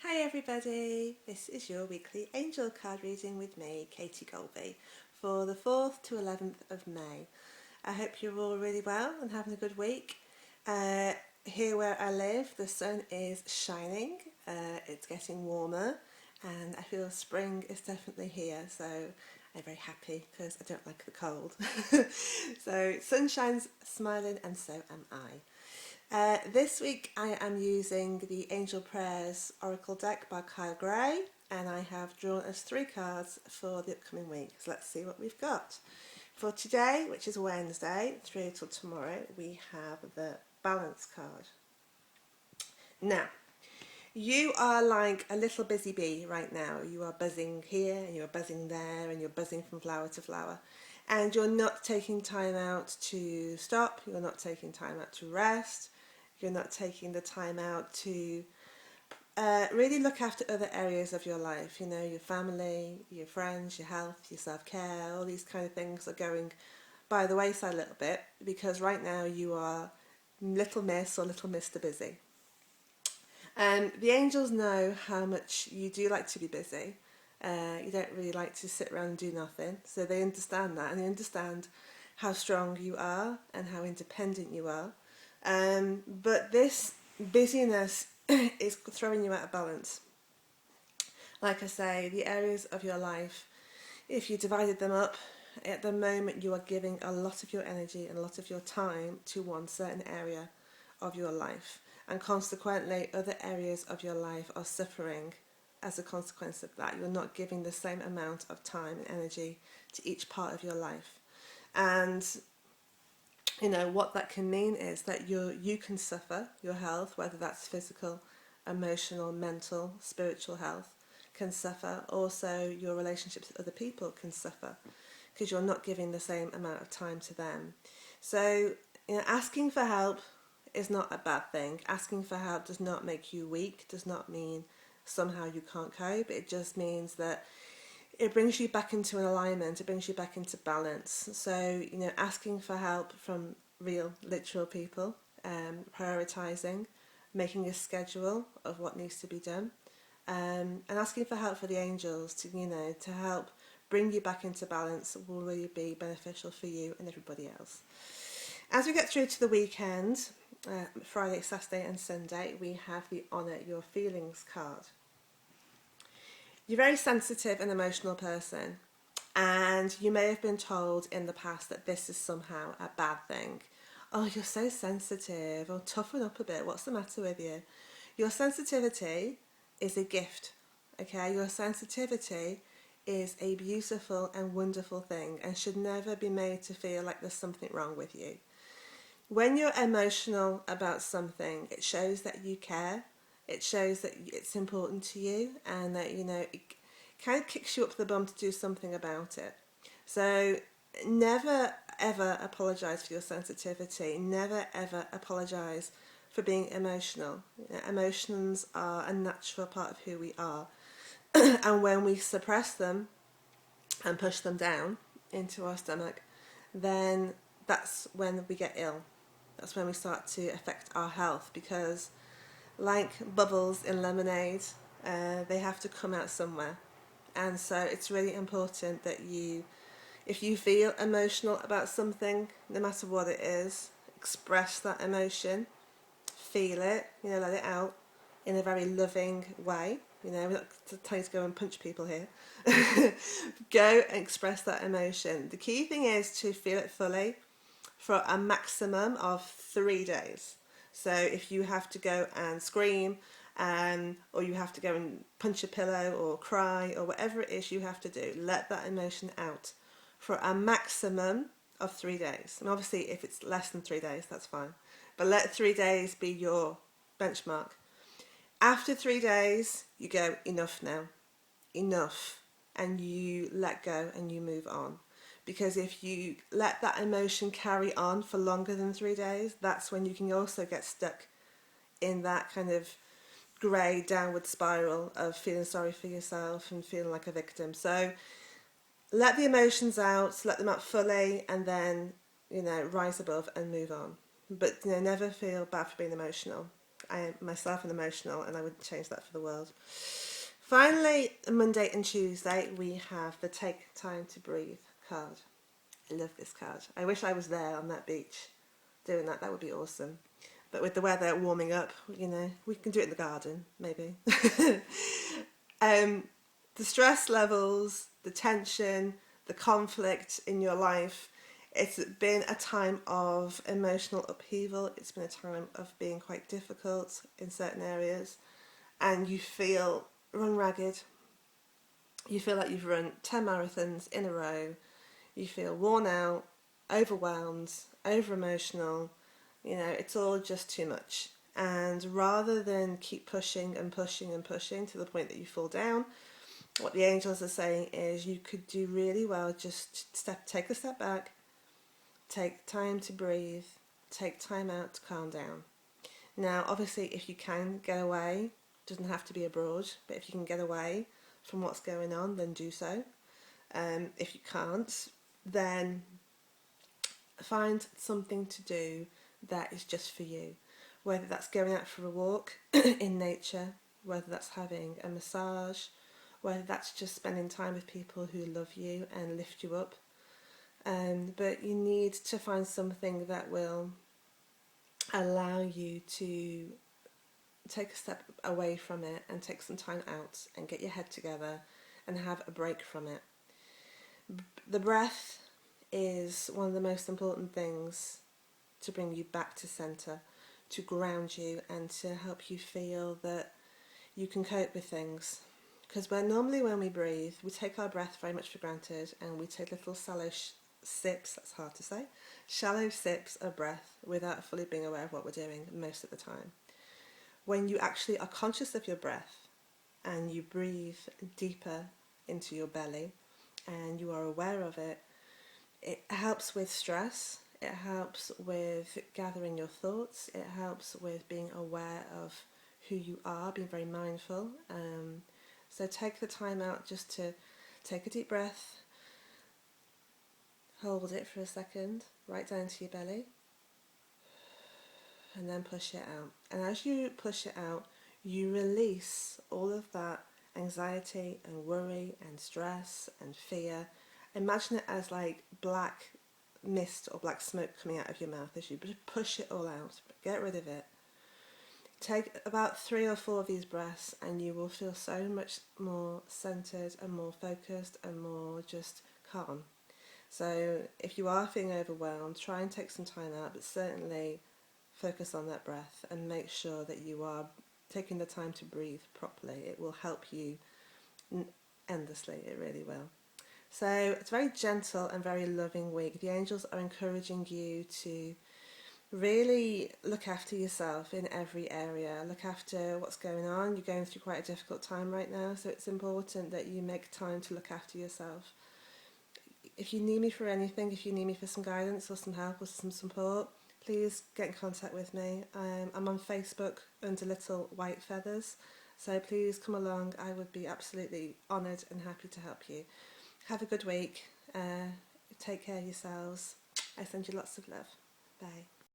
Hi everybody, this is your weekly angel card reading with me, Katie Golby, for the 4th to 11th of May. I hope you're all really well and having a good week. Here where I live, the sun is shining, it's getting warmer, and I feel spring is definitely here, so I'm very happy because I don't like the cold. So sunshine's smiling and so am I. This week I am using the Angel Prayers Oracle deck by Kyle Gray, and I have drawn us 3 cards for the upcoming week. So let's see what we've got. For today, which is Wednesday, through till tomorrow, we have the Balance card. Now, you are like a little busy bee right now. You are buzzing here and you're buzzing there and you're buzzing from flower to flower. And you're not taking time out to stop, you're not taking time out to rest, you're not taking the time out to really look after other areas of your life. You know, your family, your friends, your health, your self-care, all these kind of things are going by the wayside a little bit because right now you are little miss or little Mr. Busy. The angels know how much you do like to be busy. You don't really like to sit around and do nothing. So they understand that, and they understand how strong you are and how independent you are. But this busyness is throwing you out of balance. Like I say, the areas of your life, if you divided them up, at the moment you are giving a lot of your energy and a lot of your time to one certain area of your life, and consequently other areas of your life are suffering as a consequence of that. You're not giving the same amount of time and energy to each part of your life, and you know what that can mean is that you can suffer your health, whether that's physical, emotional, mental, spiritual health can suffer. Also your relationships with other people can suffer because you're not giving the same amount of time to them. So, you know, asking for help is not a bad thing. Asking for help does not make you weak, does not mean somehow you can't cope. It just means that it brings you back into an alignment, it brings you back into balance. So, you know, asking for help from real, literal people, prioritising, making a schedule of what needs to be done, and asking for help for the angels to, you know, to help bring you back into balance will really be beneficial for you and everybody else. As we get through to the weekend, Friday, Saturday and Sunday, we have the Honour Your Feelings card. You're a very sensitive and emotional person, and you may have been told in the past that this is somehow a bad thing. Oh, you're so sensitive. Oh, toughen up a bit. What's the matter with you? Your sensitivity is a gift, okay? Your sensitivity is a beautiful and wonderful thing and should never be made to feel like there's something wrong with you. When you're emotional about something, it shows that you care. It shows that it's important to you, and that, you know, it kind of kicks you up the bum to do something about it. So never ever apologise for your sensitivity. Never ever apologise for being emotional. You know, emotions are a natural part of who we are. And when we suppress them and push them down into our stomach, then that's when we get ill. That's when we start to affect our health, because like bubbles in lemonade, they have to come out somewhere. And so it's really important that you, if you feel emotional about something, no matter what it is, express that emotion, feel it, you know, let it out in a very loving way. You know, we're not telling you to go and punch people here. Go and express that emotion. The key thing is to feel it fully for a maximum of 3 days. So if you have to go and scream, or you have to go and punch a pillow or cry or whatever it is you have to do, let that emotion out for a maximum of 3 days. And obviously if it's less than 3 days, that's fine. But let 3 days be your benchmark. After 3 days, you go, enough now, enough, and you let go and you move on. Because if you let that emotion carry on for longer than 3 days, that's when you can also get stuck in that kind of grey downward spiral of feeling sorry for yourself and feeling like a victim. So let the emotions out, let them out fully, and then, you know, rise above and move on. But, you know, never feel bad for being emotional. I am myself an emotional, and I wouldn't change that for the world. Finally, Monday and Tuesday, we have the Take Time to Breathe card. I love this card. I wish I was there on that beach doing that. That would be awesome. But with the weather warming up, you know, we can do it in the garden, maybe. The stress levels, the tension, the conflict in your life, it's been a time of emotional upheaval. It's been a time of being quite difficult in certain areas. And you feel run ragged. You feel like you've run 10 marathons in a row. You feel worn out, overwhelmed, over emotional. You know, it's all just too much. And rather than keep pushing and pushing and pushing to the point that you fall down, what the angels are saying is you could do really well just take a step back, take time to breathe, take time out to calm down. Now, obviously, if you can get away, it doesn't have to be abroad, but if you can get away from what's going on, then do so. If you can't, then find something to do that is just for you. Whether that's going out for a walk in nature, whether that's having a massage, whether that's just spending time with people who love you and lift you up. But you need to find something that will allow you to take a step away from it and take some time out and get your head together and have a break from it. The breath is one of the most important things to bring you back to centre, to ground you and to help you feel that you can cope with things. Because when we breathe, we take our breath very much for granted and we take little sips, that's hard to say, shallow sips of breath without fully being aware of what we're doing most of the time. When you actually are conscious of your breath and you breathe deeper into your belly and you are aware of it, it helps with stress, it helps with gathering your thoughts, it helps with being aware of who you are, being very mindful. So take the time out just to take a deep breath, hold it for a second, right down to your belly, and then push it out. And as you push it out, you release all of that anxiety and worry and stress and fear. Imagine it as like black mist or black smoke coming out of your mouth as you push it all out. Get rid of it. Take about 3 or 4 of these breaths and you will feel so much more centered and more focused and more just calm. So if you are feeling overwhelmed, try and take some time out, but certainly focus on that breath and make sure that you are taking the time to breathe properly. It will help you endlessly, it really will. So it's a very gentle and very loving week. The angels are encouraging you to really look after yourself in every area. Look after what's going on. You're going through quite a difficult time right now, so it's important that you make time to look after yourself. If you need me for anything, if you need me for some guidance or some help or some support, please get in contact with me. I'm on Facebook under Little White Feathers, so please come along. I would be absolutely honoured and happy to help you. Have a good week. Take care of yourselves. I send you lots of love. Bye.